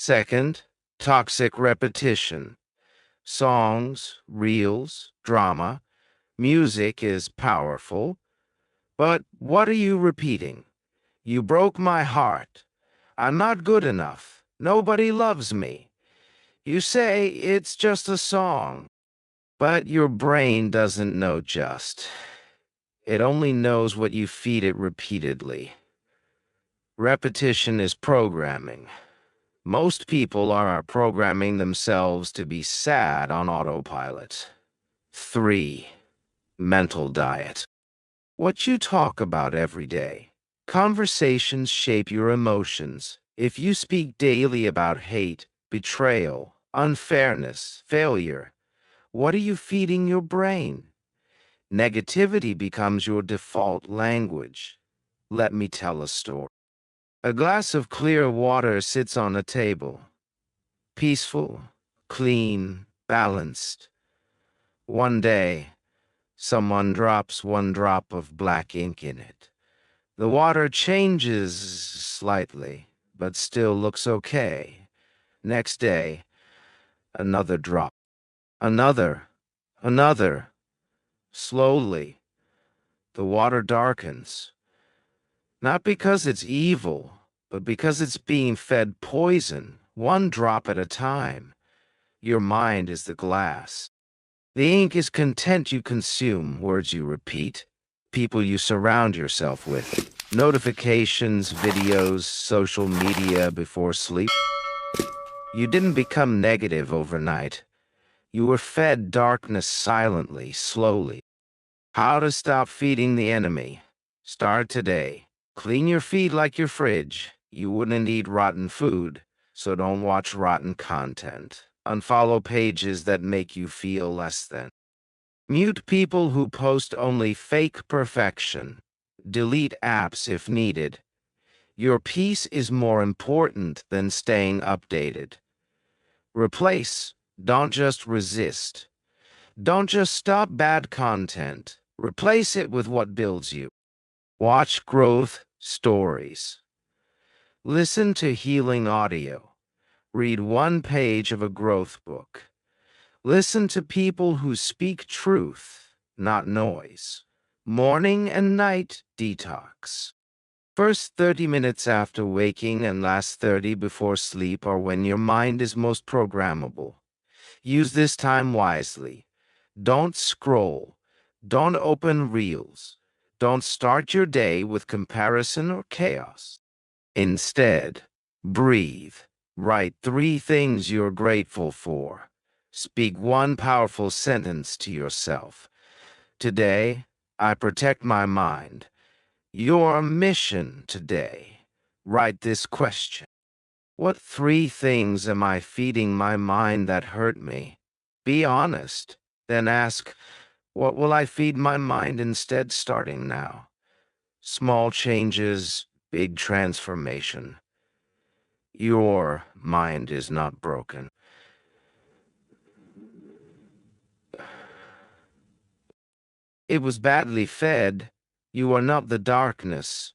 Second, toxic repetition. Songs, reels, drama, music is powerful, but what are you repeating? You broke my heart. I'm not good enough. Nobody loves me. You say it's just a song, but your brain doesn't know just. It only knows what you feed it repeatedly. Repetition is programming. Most people are programming themselves to be sad on autopilot. 3. Mental diet. What you talk about every day. Conversations shape your emotions. If you speak daily about hate, betrayal, unfairness, failure, what are you feeding your brain? Negativity becomes your default language. Let me tell a story. A glass of clear water sits on a table. Peaceful, clean, balanced. One day, someone drops one drop of black ink in it. The water changes slightly, but still looks okay. Next day, another drop. Another. Another. Slowly, the water darkens. Not because it's evil, but because it's being fed poison, one drop at a time. Your mind is the glass. The ink is content you consume, words you repeat, people you surround yourself with, notifications, videos, social media before sleep. You didn't become negative overnight. You were fed darkness silently, slowly. How to stop feeding the enemy? Start today. Clean your feed like your fridge. You wouldn't eat rotten food, so don't watch rotten content. Unfollow pages that make you feel less than. Mute people who post only fake perfection. Delete apps if needed. Your peace is more important than staying updated. Replace, don't just resist. Don't just stop bad content. Replace it with what builds you. Watch growth stories. Listen to healing audio. Read one page of a growth book. Listen to people who speak truth, not noise. Morning and night detox. First 30 minutes after waking and last 30 before sleep are when your mind is most programmable. Use this time wisely. Don't scroll. Don't open reels. Don't start your day with comparison or chaos. Instead, breathe. Write 3 things you're grateful for. Speak one powerful sentence to yourself. Today, I protect my mind. Your mission today. Write this question. What 3 things am I feeding my mind that hurt me? Be honest. Then ask, what will I feed my mind instead starting now? Small changes, big transformation. Your mind is not broken. It was badly fed. You are not the darkness.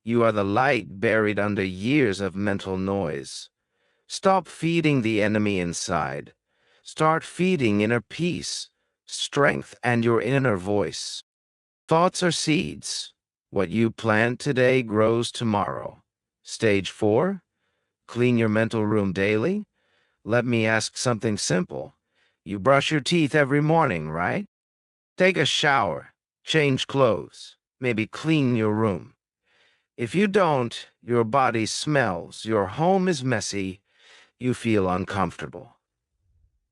You are the light buried under years of mental noise. Stop feeding the enemy inside. Start feeding inner peace, strength, and your inner voice. Thoughts are seeds. What you plant today grows tomorrow. Stage 4, clean your mental room daily. Let me ask something simple. You brush your teeth every morning, right? Take a shower, change clothes, maybe clean your room. If you don't, your body smells, your home is messy, you feel uncomfortable.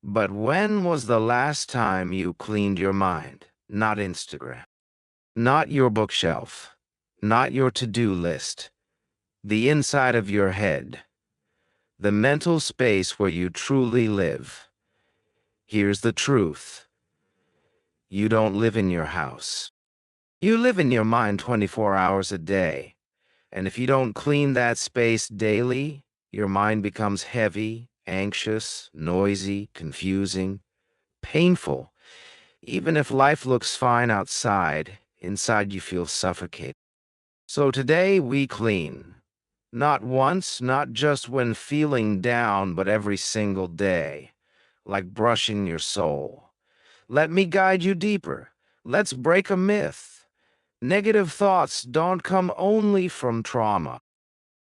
But when was the last time you cleaned your mind? Not Instagram, not your bookshelf, not your to-do list, the inside of your head, the mental space where you truly live. Here's the truth. You don't live in your house. You live in your mind 24 hours a day. And if you don't clean that space daily, your mind becomes heavy, anxious, noisy, confusing, painful. Even if life looks fine outside, inside you feel suffocated. So today we clean. Not once, not just when feeling down, but every single day, like brushing your soul. Let me guide you deeper. Let's break a myth. Negative thoughts don't come only from trauma.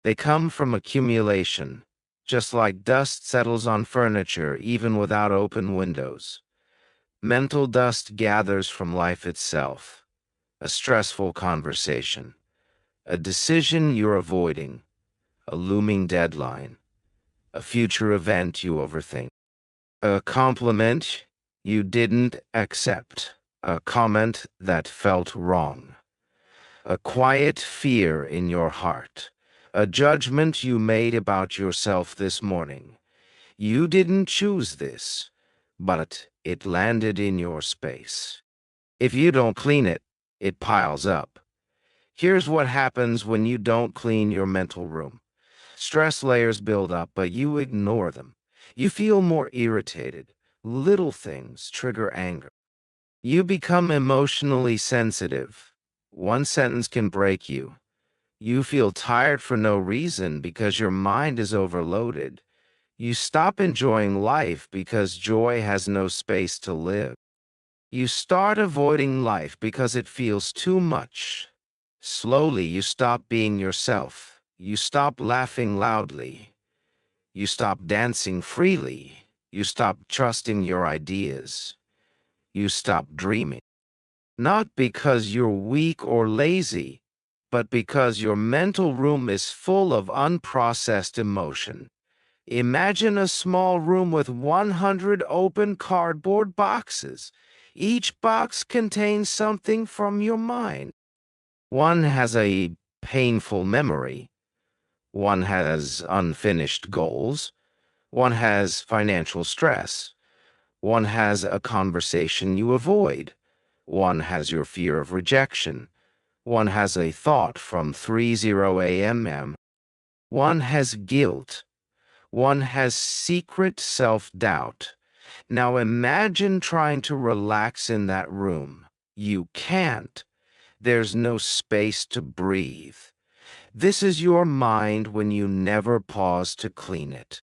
They come from accumulation, just like dust settles on furniture even without open windows. Mental dust gathers from life itself. A stressful conversation, a decision you're avoiding, a looming deadline, a future event you overthink, a compliment you didn't accept, a comment that felt wrong, a quiet fear in your heart, a judgment you made about yourself this morning. You didn't choose this, but it landed in your space. If you don't clean it, it piles up. Here's what happens when you don't clean your mental room. Stress layers build up, but you ignore them. You feel more irritated. Little things trigger anger. You become emotionally sensitive. One sentence can break you. You feel tired for no reason because your mind is overloaded. You stop enjoying life because joy has no space to live. You start avoiding life because it feels too much. Slowly, you stop being yourself. You stop laughing loudly. You stop dancing freely. You stop trusting your ideas. You stop dreaming. Not because you're weak or lazy, but because your mental room is full of unprocessed emotion. Imagine a small room with 100 open cardboard boxes. Each box contains something from your mind. One has a painful memory. One has unfinished goals. One has financial stress. One has a conversation you avoid. One has your fear of rejection. One has a thought from 30 a.m. One has guilt. One has secret self-doubt. Now imagine trying to relax in that room. You can't. There's no space to breathe. This is your mind when you never pause to clean it.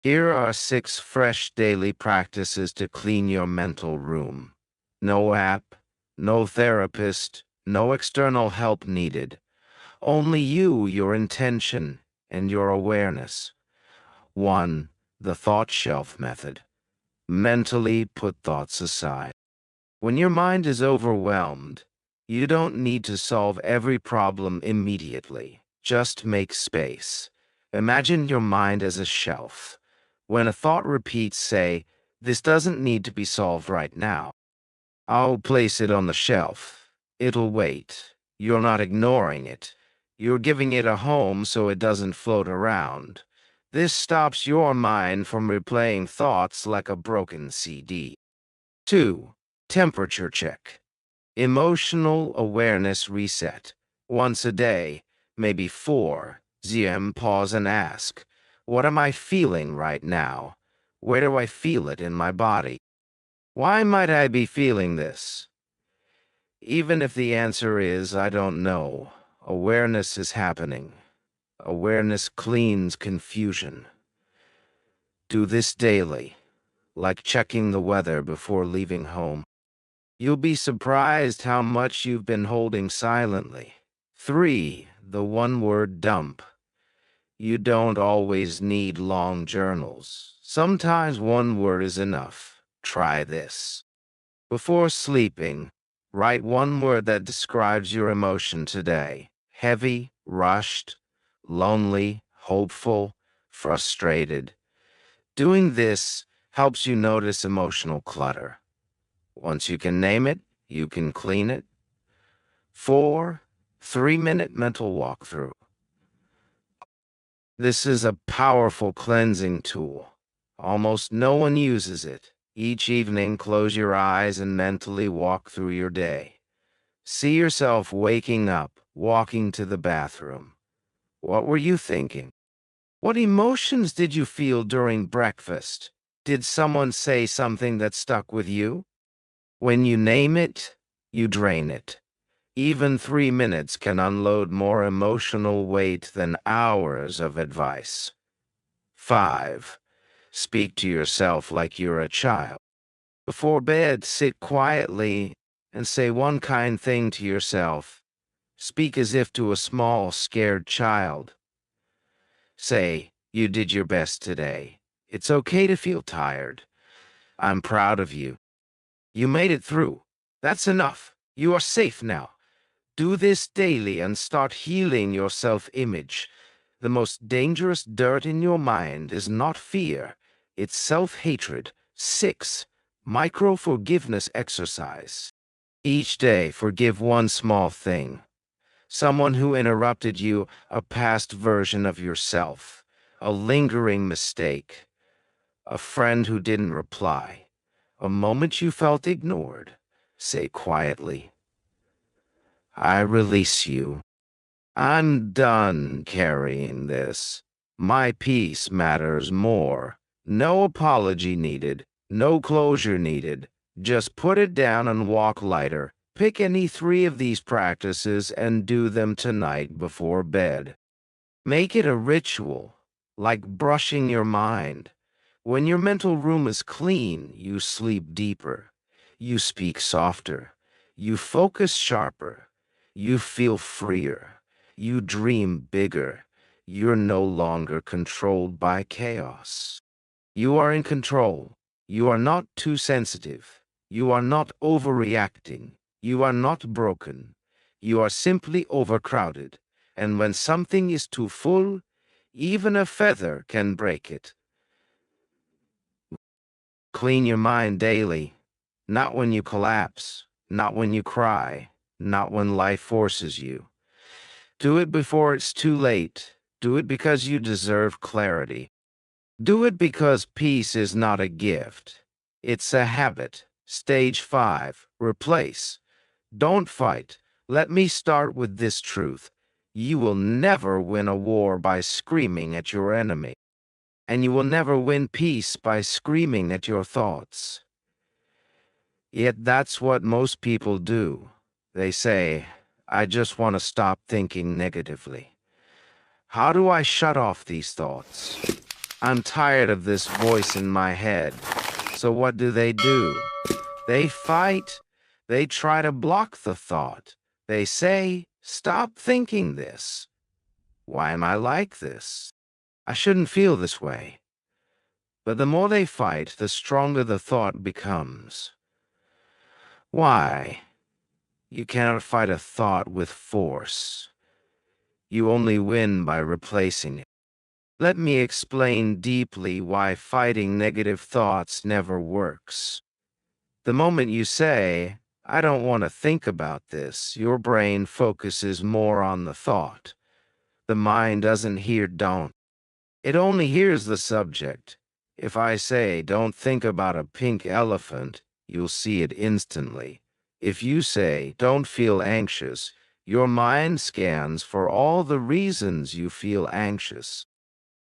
Here are 6 fresh daily practices to clean your mental room. No app, no therapist, no external help needed. Only you, your intention, and your awareness. 1. The thought shelf method. Mentally put thoughts aside. When your mind is overwhelmed, you don't need to solve every problem immediately. Just make space. Imagine your mind as a shelf. When a thought repeats, say, "This doesn't need to be solved right now." I'll place it on the shelf. It'll wait. You're not ignoring it. You're giving it a home so it doesn't float around. This stops your mind from replaying thoughts like a broken CD. 2. Temperature check. Emotional awareness reset. Once a day, maybe 4 pause and ask, what am I feeling right now? Where do I feel it in my body? Why might I be feeling this? Even if the answer is, I don't know, awareness is happening. Awareness cleans confusion. Do this daily, like checking the weather before leaving home. You'll be surprised how much you've been holding silently. 3. The one-word dump. You don't always need long journals. Sometimes one word is enough. Try this. Before sleeping, write one word that describes your emotion today. Heavy, rushed, lonely, hopeful, frustrated. Doing this helps you notice emotional clutter. Once you can name it, you can clean it. 4. 3-minute mental walkthrough. This is a powerful cleansing tool. Almost no one uses it. Each evening, close your eyes and mentally walk through your day. See yourself waking up, walking to the bathroom. What were you thinking? What emotions did you feel during breakfast? Did someone say something that stuck with you? When you name it, you drain it. Even 3 minutes can unload more emotional weight than hours of advice. 5. Speak to yourself like you're a child. Before bed, sit quietly and say one kind thing to yourself. Speak as if to a small, scared child. Say, "You did your best today. It's okay to feel tired. I'm proud of you. You made it through. That's enough. You are safe now." Do this daily and start healing your self-image. The most dangerous dirt in your mind is not fear, it's self-hatred. 6. Micro-forgiveness exercise. Each day, forgive one small thing. Someone who interrupted you, a past version of yourself, a lingering mistake, a friend who didn't reply, a moment you felt ignored. Say quietly, "I release you. I'm done carrying this. My peace matters more. No apology needed. No closure needed. Just put it down and walk lighter." Pick any 3 of these practices and do them tonight before bed. Make it a ritual, like brushing your mind. When your mental room is clean, you sleep deeper. You speak softer. You focus sharper. You feel freer. You dream bigger. You're no longer controlled by chaos. You are in control. You are not too sensitive. You are not overreacting. You are not broken. You are simply overcrowded. And when something is too full, even a feather can break it. Clean your mind daily. Not when you collapse. Not when you cry. Not when life forces you. Do it before it's too late. Do it because you deserve clarity. Do it because peace is not a gift. It's a habit. Stage 5. Replace. Don't fight. Let me start with this truth. You will never win a war by screaming at your enemy. And you will never win peace by screaming at your thoughts. Yet that's what most people do. They say, "I just want to stop thinking negatively. How do I shut off these thoughts? I'm tired of this voice in my head." So what do? They fight. They try to block the thought. They say, "Stop thinking this. Why am I like this? I shouldn't feel this way." But the more they fight, the stronger the thought becomes. Why? You cannot fight a thought with force. You only win by replacing it. Let me explain deeply why fighting negative thoughts never works. The moment you say, "I don't want to think about this," your brain focuses more on the thought. The mind doesn't hear "don't." It only hears the subject. If I say, "Don't think about a pink elephant," you'll see it instantly. If you say, "Don't feel anxious," your mind scans for all the reasons you feel anxious.